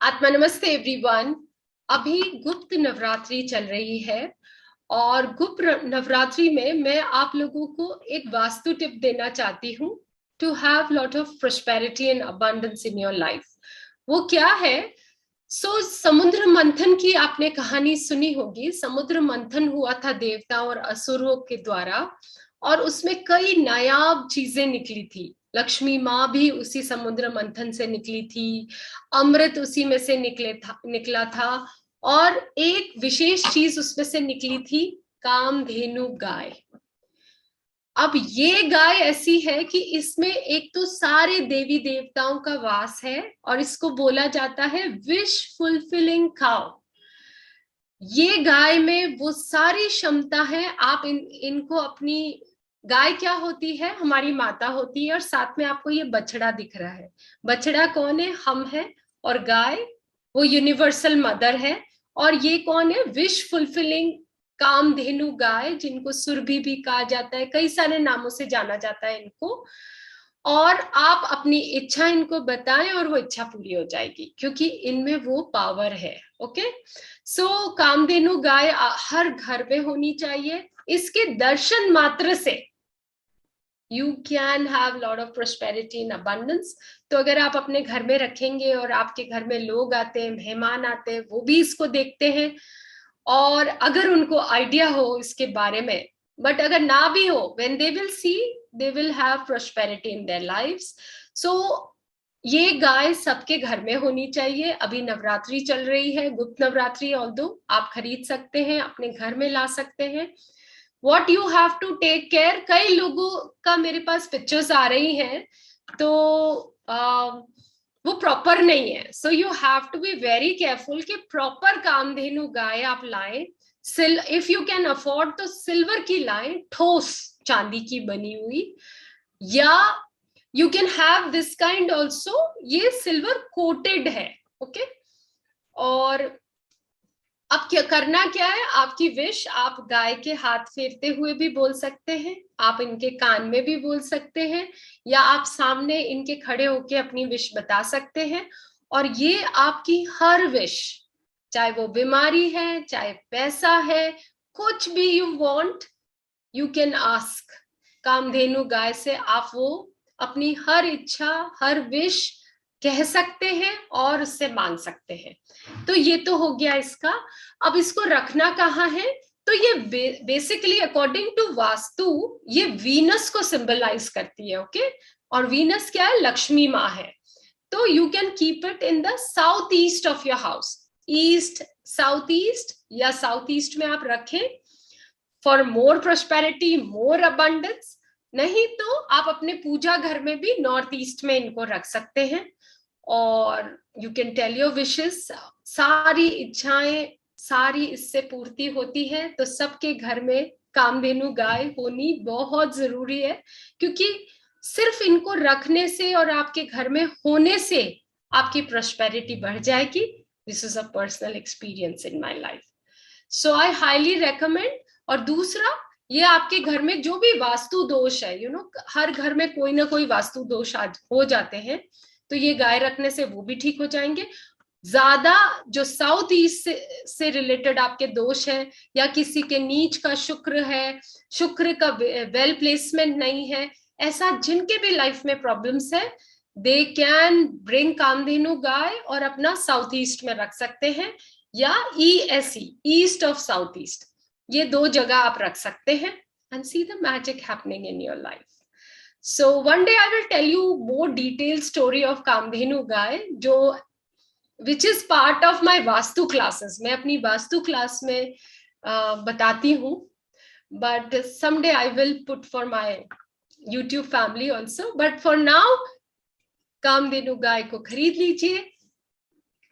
आत्मा नमस्ते एवरीवन। अभी गुप्त नवरात्रि चल रही है और गुप्त नवरात्रि में मैं आप लोगों को एक वास्तु टिप देना चाहती हूँ to have lot of prosperity and abundance in your life. वो क्या है? समुद्र मंथन की आपने कहानी सुनी होगी। समुद्र मंथन हुआ था देवताओं और असुरों के द्वारा और उसमें कई नायाब चीजें निकली थी। लक्ष्मी माँ भी उसी समुद्र मंथन से निकली थी, अमृत उसी में से निकला था और एक विशेष चीज उसमें से निकली थी, कामधेनु गाय। अब ये गाय ऐसी है कि इसमें एक तो सारे देवी देवताओं का वास है और इसको बोला जाता है विश फुलफिलिंग काउ। ये गाय में वो सारी क्षमता है। आप इनको अपनी गाय क्या होती है? हमारी माता होती है और साथ में आपको ये बछड़ा दिख रहा है। बछड़ा कौन है? हम है। और गाय वो यूनिवर्सल मदर है। और ये कौन है? विश फुलफिलिंग कामधेनु गाय, जिनको सुरभि भी कहा जाता है, कई सारे नामों से जाना जाता है इनको। और आप अपनी इच्छा इनको बताएं और वो इच्छा पूरी हो जाएगी क्योंकि इनमें वो पावर है। ओके, सो कामधेनु गाय हर घर में होनी चाहिए। इसके दर्शन मात्र से you can have lot of prosperity in abundance. तो अगर आप अपने घर में रखेंगे और आपके घर में लोग आते हैं, मेहमान आते हैं, वो भी इसको देखते हैं और अगर उनको आइडिया हो इसके बारे में, बट अगर ना भी हो, when they will see, they will have prosperity in their lives. So ये गाय सबके घर में होनी चाहिए। अभी नवरात्रि चल रही है, गुप्त नवरात्रि, ऑल्दो आप खरीद सकते हैं, अपने घर में ला सकते हैं। What you have to take care, कई लोगों का मेरे पास पिक्चर्स आ रही हैं तो वो प्रॉपर नहीं है। So you have to be very careful कि प्रॉपर कामधेनु गाय आप लाएं। इफ यू कैन अफोर्ड तो सिल्वर की लाएं, ठोस चांदी की बनी हुई, या you can have this kind also, ये सिल्वर कोटेड है। ओके, और अब क्या करना क्या है? आपकी विश आप गाय के हाथ फेरते हुए भी बोल सकते हैं, आप इनके कान में भी बोल सकते हैं, या आप सामने इनके खड़े होके अपनी विश बता सकते हैं। और ये आपकी हर विश, चाहे वो बीमारी है, चाहे पैसा है, कुछ भी you want, you can ask Kamadhenu गाय से। आप वो अपनी हर इच्छा, हर विश कह सकते हैं और उससे मांग सकते हैं। तो ये तो हो गया इसका। अब इसको रखना कहाँ है? तो ये बेसिकली अकॉर्डिंग टू वास्तु ये वीनस को सिंबलाइज करती है। ओके, और वीनस क्या है? लक्ष्मी माँ है। तो you can keep it in the south east of your house, east, south east, या साउथ ईस्ट में आप रखें for more prosperity, more abundance. नहीं तो आप अपने पूजा घर में भी नॉर्थ ईस्ट में इनको रख सकते हैं और you can tell your wishes. सारी इच्छाएं सारी इससे पूर्ति होती है। तो सबके घर में कामधेनु गाय होनी बहुत जरूरी है क्योंकि सिर्फ इनको रखने से और आपके घर में होने से आपकी प्रोस्पेरिटी बढ़ जाएगी। This is a personal experience in my life, so I highly recommend. और दूसरा, ये आपके घर में जो भी वास्तु दोष है, हर घर में कोई ना कोई वास्तु दोष आज हो जाते हैं, तो ये गाय रखने से वो भी ठीक हो जाएंगे। ज्यादा जो साउथ ईस्ट से रिलेटेड आपके दोष है, या किसी के नीच का शुक्र है, शुक्र का वेल प्लेसमेंट नहीं है, ऐसा जिनके भी लाइफ में प्रॉब्लम्स है, दे कैन ब्रिंग कामधेनु गाय और अपना साउथ ईस्ट में रख सकते हैं, या ESE, east of south east, ये दो जगह आप रख सकते हैं and see the magic happening in your life. So one day I will tell you more detailed story of Kamadhenu गाय, जो which is part of my vastu classes. मैं अपनी वास्तु क्लास में बताती हूँ, but someday I will put for my YouTube family also. But for now, Kamdhenu गाय को खरीद लीजिए।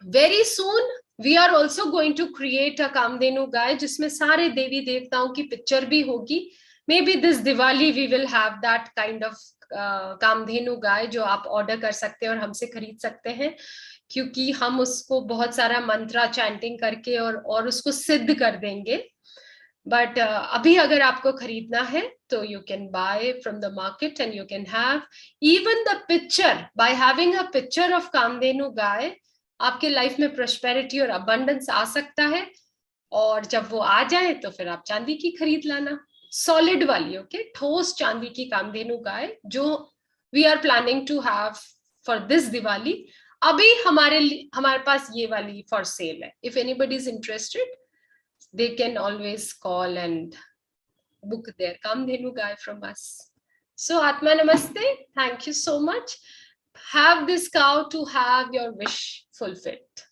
Very soon we are also going to create a Kamdhenu गाय जिसमें सारे देवी देवताओं की पिक्चर भी होगी। Maybe this Diwali we will have that kind of Kamadhenu गाय जो आप ऑर्डर कर सकते हैं और हमसे खरीद सकते हैं, क्योंकि हम उसको बहुत सारा मंत्रा चैंटिंग करके और उसको सिद्ध कर देंगे। बट अभी अगर आपको खरीदना है तो you can buy from the market and you can have even the picture. By having a picture of Kamadhenu गाय, आपके लाइफ में प्रोस्पेरिटी और अबंडेंस आ सकता है, और जब वो आ जाए तो फिर आप चांदी की खरीद लाना, सॉलिड वाली, ओके, ठोस चांदी की कामधेनु गाय जो we are planning to have for this Diwali. अभी हमारे पास ये वाली फॉर सेल है। If anybody is interested they can always call and book their Kamdhenu guy from us. So Atma Namaste, thank you so much. Have this cow to have your wish fulfilled.